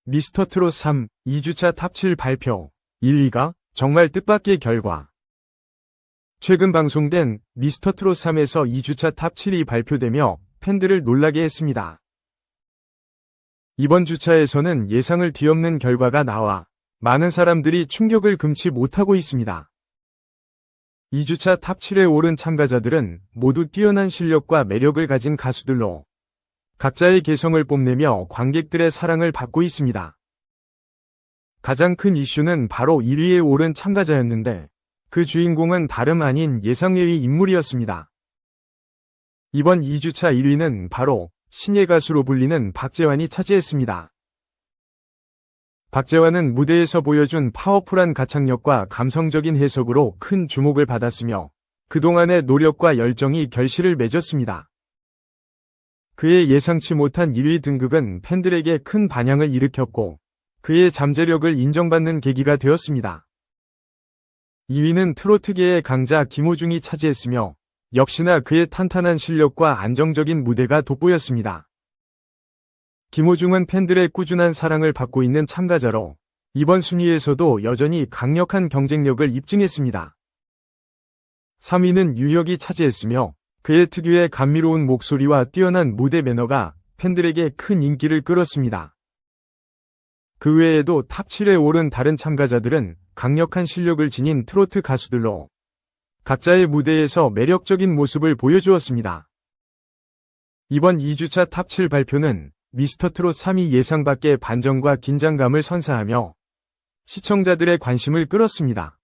미스터트롯 3 2주차 탑7 발표 1위가 정말 뜻밖의 결과. 최근 방송된 미스터트롯 3에서 2주차 탑7이 발표되며 팬들을 놀라게 했습니다. 이번 주차에서는 예상을 뒤엎는 결과가 나와 많은 사람들이 충격을 금치 못하고 있습니다. 2주차 탑7에 오른 참가자들은 모두 뛰어난 실력과 매력을 가진 가수들로 각자의 개성을 뽐내며 관객들의 사랑을 받고 있습니다. 가장 큰 이슈는 바로 1위에 오른 참가자였는데 그 주인공은 다름 아닌 예상외의 인물이었습니다. 이번 2주차 1위는 바로 신예 가수로 불리는 박재환이 차지했습니다. 박재환은 무대에서 보여준 파워풀한 가창력과 감성적인 해석으로 큰 주목을 받았으며 그동안의 노력과 열정이 결실을 맺었습니다. 그의 예상치 못한 1위 등극은 팬들에게 큰 반향을 일으켰고 그의 잠재력을 인정받는 계기가 되었습니다. 2위는 트로트계의 강자 김호중이 차지했으며 역시나 그의 탄탄한 실력과 안정적인 무대가 돋보였습니다. 김호중은 팬들의 꾸준한 사랑을 받고 있는 참가자로 이번 순위에서도 여전히 강력한 경쟁력을 입증했습니다. 3위는 유혁이 차지했으며 그의 특유의 감미로운 목소리와 뛰어난 무대 매너가 팬들에게 큰 인기를 끌었습니다. 그 외에도 탑7에 오른 다른 참가자들은 강력한 실력을 지닌 트로트 가수들로 각자의 무대에서 매력적인 모습을 보여주었습니다. 이번 2주차 탑7 발표는 미스터트롯 3위 예상 밖의 반전과 긴장감을 선사하며 시청자들의 관심을 끌었습니다.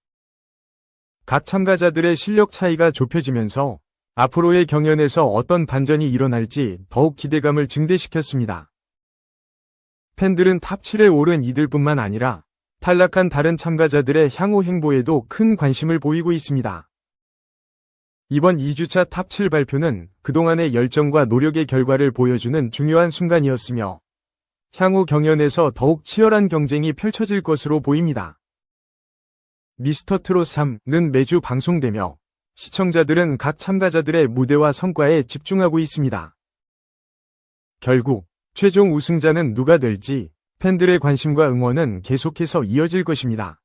각 참가자들의 실력 차이가 좁혀지면서 앞으로의 경연에서 어떤 반전이 일어날지 더욱 기대감을 증대시켰습니다. 팬들은 탑7에 오른 이들뿐만 아니라 탈락한 다른 참가자들의 향후 행보에도 큰 관심을 보이고 있습니다. 이번 2주차 탑7 발표는 그동안의 열정과 노력의 결과를 보여주는 중요한 순간이었으며 향후 경연에서 더욱 치열한 경쟁이 펼쳐질 것으로 보입니다. 미스터트롯 3는 매주 방송되며 시청자들은 각 참가자들의 무대와 성과에 집중하고 있습니다. 결국 최종 우승자는 누가 될지 팬들의 관심과 응원은 계속해서 이어질 것입니다.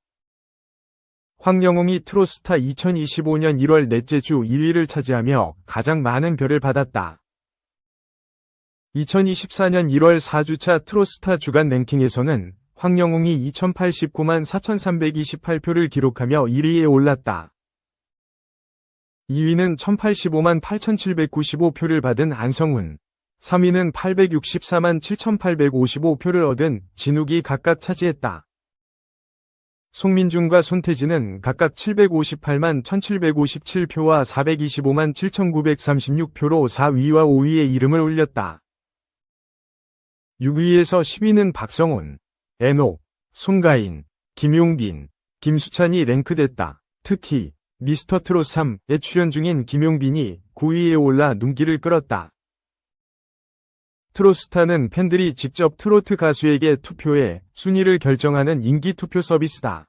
황영웅이 트롯스타 2025년 1월 넷째 주 1위를 차지하며 가장 많은 별을 받았다. 2024년 1월 4주차 트롯스타 주간 랭킹에서는 황영웅이 2089만 4328표를 기록하며 1위에 올랐다. 2위는 1085만 8795표를 받은 안성훈, 3위는 864만 7855표를 얻은 진욱이 각각 차지했다. 송민준과 손태진은 각각 758만 1757표와 425만 7936표로 4위와 5위에 이름을 올렸다. 6위에서 10위는 박성훈, 애녹, 손가인, 김용빈, 김수찬이 랭크됐다. 특히 미스터트롯 3에 출연 중인 김용빈이 9위에 올라 눈길을 끌었다. 트롯스타는 팬들이 직접 트로트 가수에게 투표해 순위를 결정하는 인기 투표 서비스다.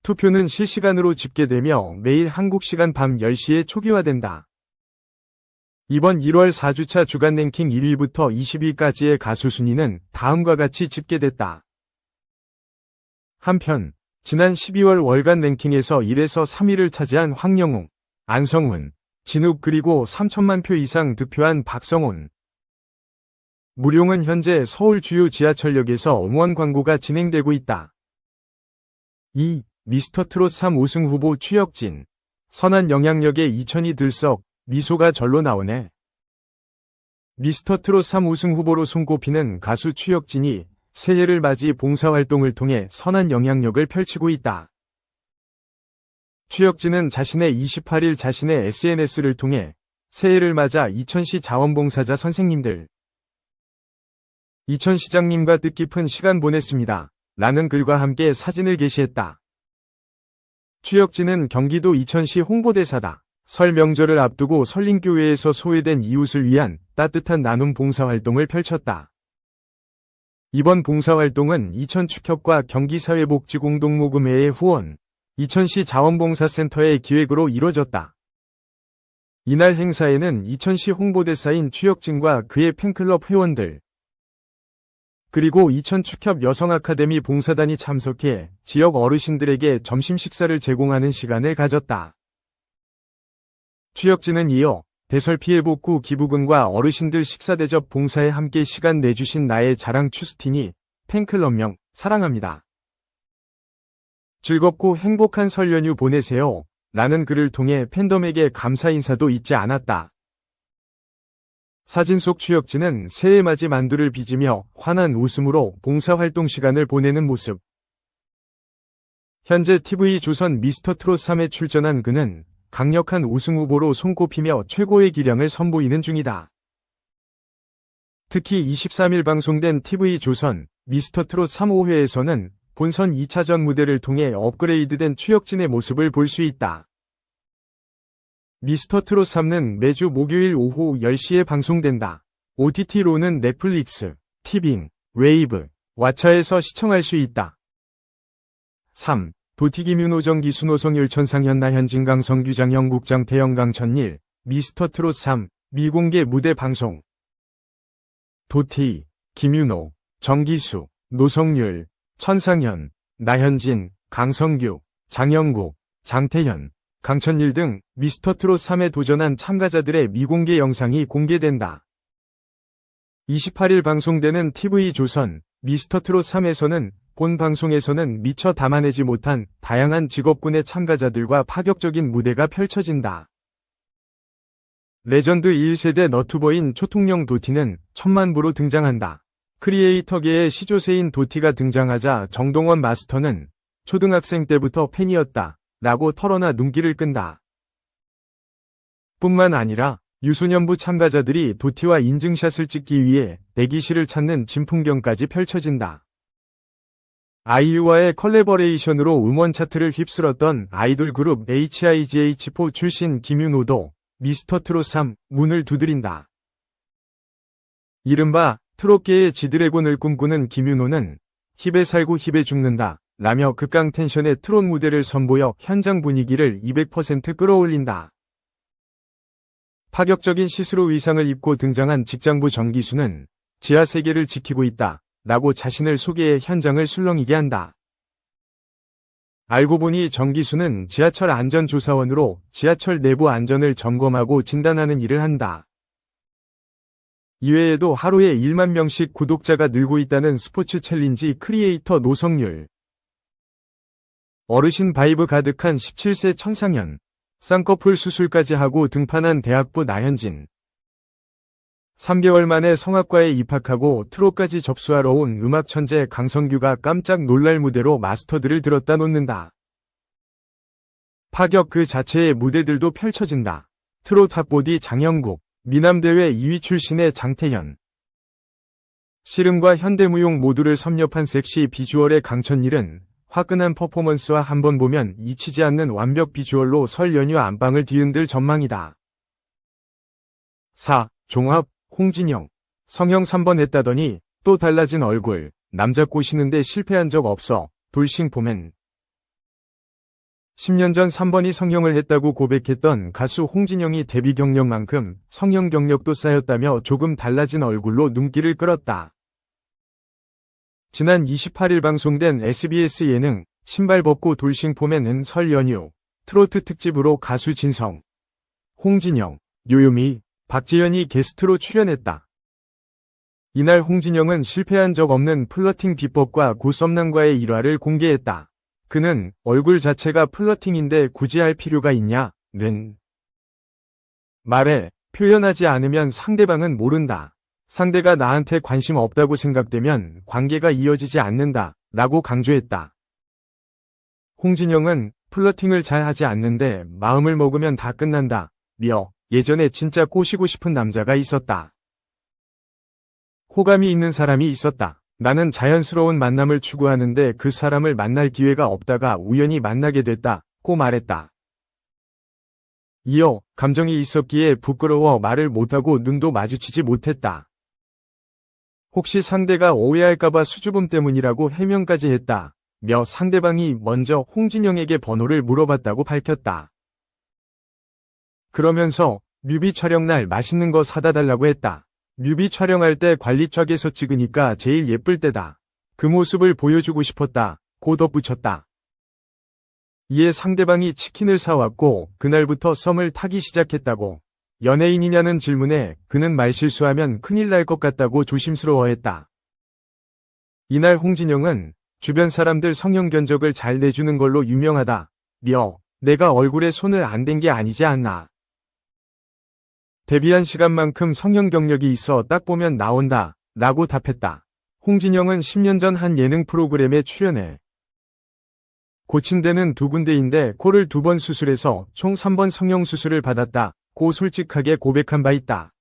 투표는 실시간으로 집계되며 매일 한국 시간 밤 10시에 초기화된다. 이번 1월 4주차 주간 랭킹 1위부터 20위까지의 가수 순위는 다음과 같이 집계됐다. 한편 지난 12월 월간 랭킹에서 1에서 3위를 차지한 황영웅, 안성훈, 진욱 그리고 3천만 표 이상 득표한 박성훈. 무룡은 현재 서울 주요 지하철역에서 응원 광고가 진행되고 있다. 2. 미스터트롯 3 우승 후보 추혁진. 선한 영향력에 이천이 들썩, 미소가 절로 나오네. 미스터트롯 3 우승 후보로 손꼽히는 가수 추혁진이 새해를 맞이 봉사활동을 통해 선한 영향력을 펼치고 있다. 추혁진은 자신의 28일 자신의 SNS를 통해 새해를 맞아 이천시 자원봉사자 선생님들, 이천시장님과 뜻깊은 시간 보냈습니다. 라는 글과 함께 사진을 게시했다. 추혁진은 경기도 이천시 홍보대사다. 설 명절을 앞두고 설린교회에서 소외된 이웃을 위한 따뜻한 나눔 봉사활동을 펼쳤다. 이번 봉사활동은 이천축협과 경기사회복지공동모금회의 후원, 이천시 자원봉사센터의 기획으로 이뤄졌다. 이날 행사에는 이천시 홍보대사인 추혁진과 그의 팬클럽 회원들, 그리고 이천축협 여성아카데미 봉사단이 참석해 지역 어르신들에게 점심 식사를 제공하는 시간을 가졌다. 추혁진은 이어 대설피해복구 기부금과 어르신들 식사대접 봉사에 함께 시간 내주신 나의 자랑 추스티니 팬클럽명 사랑합니다. 즐겁고 행복한 설 연휴 보내세요. 라는 글을 통해 팬덤에게 감사 인사도 잊지 않았다. 사진 속 추혁진은 새해 맞이 만두를 빚으며 환한 웃음으로 봉사활동 시간을 보내는 모습. 현재 TV조선 미스터트롯 3에 출전한 그는 강력한 우승 후보로 손꼽히며 최고의 기량을 선보이는 중이다. 특히 23일 방송된 TV조선 미스터트롯 3-5회에서는 본선 2차전 무대를 통해 업그레이드된 추혁진의 모습을 볼 수 있다. 미스터트롯 3는 매주 목요일 오후 10시에 방송된다. OTT로는 넷플릭스, 티빙, 웨이브, 왓챠에서 시청할 수 있다. 3. 도티 김윤호 정기수 노성율 천상현 나현진 강성규 장영국 장태영 강천일 미스터트롯 3 미공개 무대 방송. 도티, 김윤호, 정기수, 노성율, 천상현, 나현진, 강성규, 장영국, 장태현, 강천일 등 미스터트롯 3에 도전한 참가자들의 미공개 영상이 공개된다. 28일 방송되는 TV조선 미스터트롯 3에서는 본 방송에서는 미처 담아내지 못한 다양한 직업군의 참가자들과 파격적인 무대가 펼쳐진다. 레전드 1세대 너튜버인 초통령 도티는 천만부로 등장한다. 크리에이터계의 시조새인 도티가 등장하자 정동원 마스터는 초등학생 때부터 팬이었다 라고 털어놔 눈길을 끈다. 뿐만 아니라 유소년부 참가자들이 도티와 인증샷을 찍기 위해 대기실을 찾는 진풍경까지 펼쳐진다. 아이유와의 컬래버레이션으로 음원 차트를 휩쓸었던 아이돌 그룹 HIGH4 출신 김윤호도 미스터트롯 3 문을 두드린다. 이른바 트롯계의 지드래곤을 꿈꾸는 김윤호는 힙에 살고 힙에 죽는다 라며 극강 텐션의 트롯 무대를 선보여 현장 분위기를 200% 끌어올린다. 파격적인 시스루 의상을 입고 등장한 직장부 정기수는 지하 세계를 지키고 있다 라고 자신을 소개해 현장을 술렁이게 한다. 알고 보니 정기수는 지하철 안전조사원으로 지하철 내부 안전을 점검하고 진단하는 일을 한다. 이외에도 하루에 1만 명씩 구독자가 늘고 있다는 스포츠 챌린지 크리에이터 노성률. 어르신 바이브 가득한 17세 천상현. 쌍꺼풀 수술까지 하고 등판한 대학부 나현진. 3개월 만에 성악과에 입학하고 트롯까지 접수하러 온 음악 천재 강성규가 깜짝 놀랄 무대로 마스터들을 들었다 놓는다. 파격 그 자체의 무대들도 펼쳐진다. 트롯 학보디 장영국, 미남대회 2위 출신의 장태현. 씨름과 현대무용 모두를 섭렵한 섹시 비주얼의 강천일은 화끈한 퍼포먼스와 한번 보면 잊히지 않는 완벽 비주얼로 설 연휴 안방을 뒤흔들 전망이다. 4. 종합, 홍진영. 성형 3번 했다더니 또 달라진 얼굴, 남자 꼬시는데 실패한 적 없어, 돌싱포맨. 10년 전 3번이 성형을 했다고 고백했던 가수 홍진영이 데뷔 경력만큼 성형 경력도 쌓였다며 조금 달라진 얼굴로 눈길을 끌었다. 지난 28일 방송된 SBS 예능 신발 벗고 돌싱포맨은 설 연휴 트로트 특집으로 가수 진성, 홍진영, 요요미, 박지현이 게스트로 출연했다. 이날 홍진영은 실패한 적 없는 플러팅 비법과 고썸남과의 일화를 공개했다. 그는 얼굴 자체가 플러팅인데 굳이 할 필요가 있냐? 는 말에 표현하지 않으면 상대방은 모른다. 상대가 나한테 관심 없다고 생각되면 관계가 이어지지 않는다 라고 강조했다. 홍진영은 플러팅을 잘 하지 않는데 마음을 먹으면 다 끝난다 며 예전에 진짜 꼬시고 싶은 남자가 있었다. 호감이 있는 사람이 있었다. 나는 자연스러운 만남을 추구하는데 그 사람을 만날 기회가 없다가 우연히 만나게 됐다고 말했다. 이어 감정이 있었기에 부끄러워 말을 못하고 눈도 마주치지 못했다. 혹시 상대가 오해할까봐 수줍음 때문이라고 해명까지 했다. 며 상대방이 먼저 홍진영에게 번호를 물어봤다고 밝혔다. 그러면서 뮤비 촬영 날 맛있는 거 사다 달라고 했다. 뮤비 촬영할 때 관리좌에서 찍으니까 제일 예쁠 때다. 그 모습을 보여주고 싶었다. 고 덧붙였다. 이에 상대방이 치킨을 사왔고 그날부터 썸을 타기 시작했다고. 연예인이냐는 질문에 그는 말실수하면 큰일 날 것 같다고 조심스러워했다. 이날 홍진영은 주변 사람들 성형 견적을 잘 내주는 걸로 유명하다. 내가 얼굴에 손을 안 댄 게 아니지 않나. 데뷔한 시간만큼 성형 경력이 있어 딱 보면 나온다. 라고 답했다. 홍진영은 10년 전 한 예능 프로그램에 출연해. 고친 데는 2군데인데 코를 2번 수술해서 총 3번 성형수술을 받았다. 고 솔직하게 고백한 바 있다.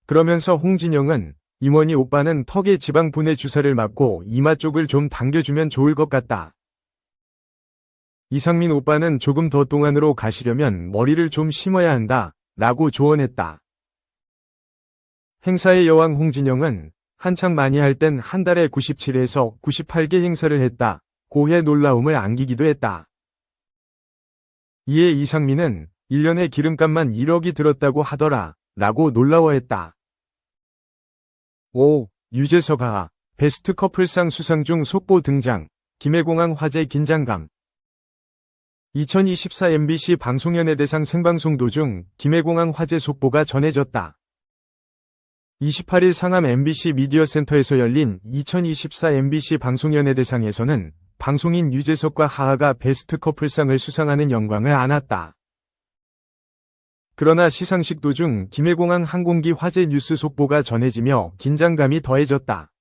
그러면서 홍진영은 임원희 오빠는 턱에 지방 분해 주사를 맞고 이마 쪽을 좀 당겨주면 좋을 것 같다. 이상민 오빠는 조금 더 동안으로 가시려면 머리를 좀 심어야 한다. 라고 조언했다. 행사의 여왕 홍진영은 한창 많이 할 땐 한 달에 97에서 98개 행사를 했다. 고해 놀라움을 안기기도 했다. 이에 이상민은 1년에 기름값만 1억이 들었다고 하더라. 라고 놀라워했다. 5. 유재석아 베스트 커플상 수상 중 속보 등장. 김해공항 화재 긴장감. 2024 MBC 방송연예대상 생방송 도중 김해공항 화재 속보가 전해졌다. 28일 상암 MBC 미디어센터에서 열린 2024 MBC 방송연예대상에서는 방송인 유재석과 하하가 베스트 커플상을 수상하는 영광을 안았다. 그러나 시상식 도중 김해공항 항공기 화재 뉴스 속보가 전해지며 긴장감이 더해졌다.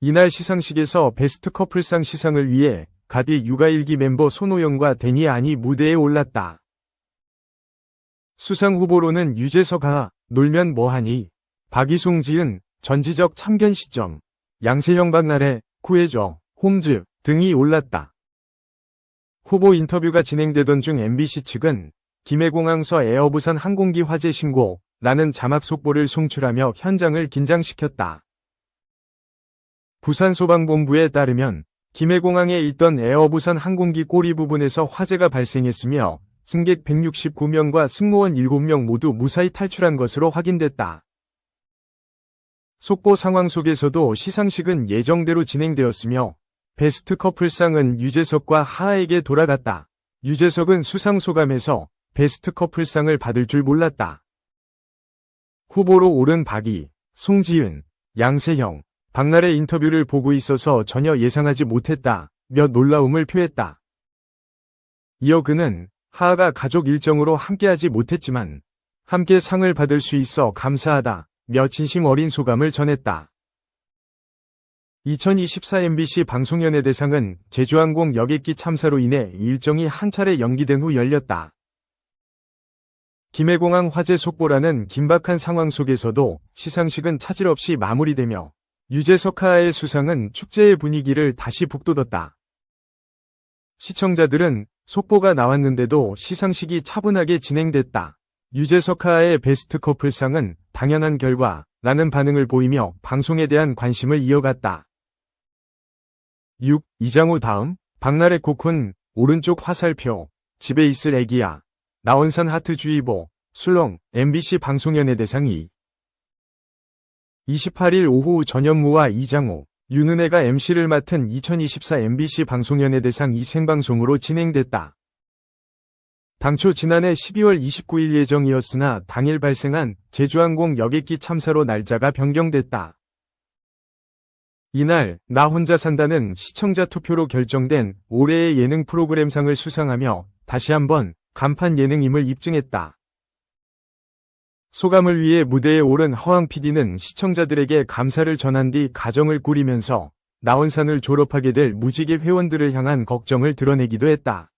이날 시상식에서 베스트 커플상 시상을 위해 가디 육아일기 멤버 손호영과 데니 안이 무대에 올랐다. 수상 후보로는 유재석 하하, 놀면 뭐하니, 박이송 지은, 전지적 참견 시점, 양세형 박나래, 구해줘, 홈즈 등이 올랐다. 후보 인터뷰가 진행되던 중 MBC 측은 김해공항서 에어부산 항공기 화재 신고라는 자막 속보를 송출하며 현장을 긴장시켰다. 부산소방본부에 따르면 김해공항에 있던 에어부산 항공기 꼬리 부분에서 화재가 발생했으며 승객 169명과 승무원 7명 모두 무사히 탈출한 것으로 확인됐다. 속보 상황 속에서도 시상식은 예정대로 진행되었으며 베스트 커플상은 유재석과 하하에게 돌아갔다. 유재석은 수상 소감에서 베스트 커플상을 받을 줄 몰랐다. 후보로 오른 박이, 송지은, 양세형, 박나래 인터뷰를 보고 있어서 전혀 예상하지 못했다. 며 놀라움을 표했다. 이어 그는 하하가 가족 일정으로 함께하지 못했지만 함께 상을 받을 수 있어 감사하다. 며 진심 어린 소감을 전했다. 2024 MBC 방송연예대상은 제주항공 여객기 참사로 인해 일정이 한 차례 연기된 후 열렸다. 김해공항 화재 속보라는 긴박한 상황 속에서도 시상식은 차질 없이 마무리되며 유재석 하하의 수상은 축제의 분위기를 다시 북돋웠다. 시청자들은 속보가 나왔는데도 시상식이 차분하게 진행됐다. 유재석 하하의 베스트 커플상은 당연한 결과라는 반응을 보이며 방송에 대한 관심을 이어갔다. 6. 이장우 다음 박나래 코쿤 오른쪽 화살표 집에 있을 애기야 나원산 하트주의보 술렁 MBC 방송연예대상 2. 28일 오후 전현무와 이장우, 윤은혜가 MC를 맡은 2024 MBC 방송연예대상 2 생방송으로 진행됐다. 당초 지난해 12월 29일 예정이었으나 당일 발생한 제주항공 여객기 참사로 날짜가 변경됐다. 이날 나 혼자 산다는 시청자 투표로 결정된 올해의 예능 프로그램상을 수상하며 다시 한번 간판 예능임을 입증했다. 소감을 위해 무대에 오른 허황 PD는 시청자들에게 감사를 전한 뒤 가정을 꾸리면서 나원산을 졸업하게 될 무지개 회원들을 향한 걱정을 드러내기도 했다.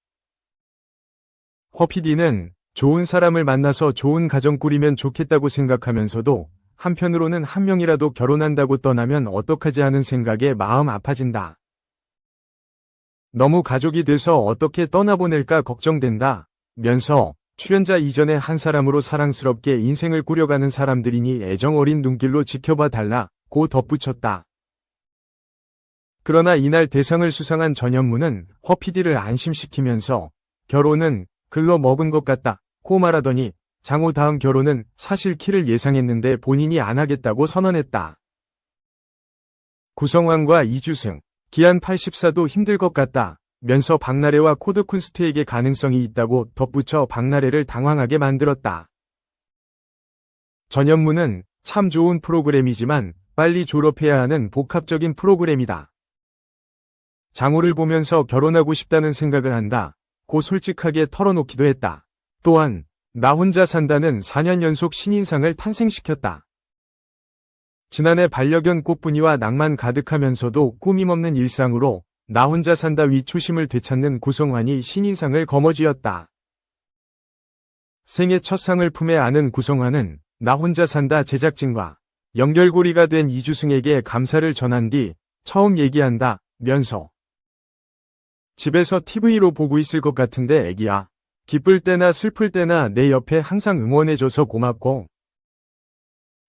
허 PD는 좋은 사람을 만나서 좋은 가정 꾸리면 좋겠다고 생각하면서도 한편으로는 한 명이라도 결혼한다고 떠나면 어떡하지 하는 생각에 마음 아파진다. 너무 가족이 돼서 어떻게 떠나보낼까 걱정된다. 면서 출연자 이전에 한 사람으로 사랑스럽게 인생을 꾸려가는 사람들이니 애정 어린 눈길로 지켜봐 달라고 덧붙였다. 그러나 이날 대상을 수상한 전현무는 허 PD를 안심시키면서 결혼은 글러 먹은 것 같다고 말하더니 장호 다음 결혼은 사실 키를 예상했는데 본인이 안 하겠다고 선언했다. 구성환과 이주승, 기한 84도 힘들 것 같다 면서 박나래와 코드쿤스트에게 가능성이 있다고 덧붙여 박나래를 당황하게 만들었다. 전현무는 참 좋은 프로그램이지만 빨리 졸업해야 하는 복합적인 프로그램이다. 장호를 보면서 결혼하고 싶다는 생각을 한다. 고 솔직하게 털어놓기도 했다. 또한 나 혼자 산다는 4년 연속 신인상을 탄생시켰다. 지난해 반려견 꽃분이와 낭만 가득하면서도 꾸밈없는 일상으로 나 혼자 산다 위 초심을 되찾는 구성환이 신인상을 거머쥐었다. 생애 첫 상을 품에 안은 구성환은 나 혼자 산다 제작진과 연결고리가 된 이주승에게 감사를 전한 뒤 처음 얘기한다 면서 집에서 TV로 보고 있을 것 같은데 애기야. 기쁠 때나 슬플 때나 내 옆에 항상 응원해줘서 고맙고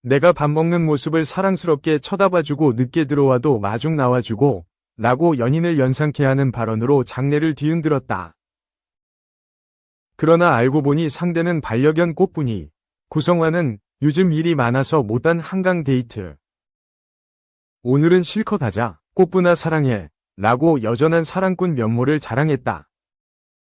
내가 밥 먹는 모습을 사랑스럽게 쳐다봐주고 늦게 들어와도 마중 나와주고 라고 연인을 연상케 하는 발언으로 장례를 뒤흔들었다. 그러나 알고 보니 상대는 반려견 꽃분이. 구성환은 요즘 일이 많아서 못한 한강 데이트. 오늘은 실컷 하자. 꽃분아 사랑해. 라고 여전한 사랑꾼 면모를 자랑했다.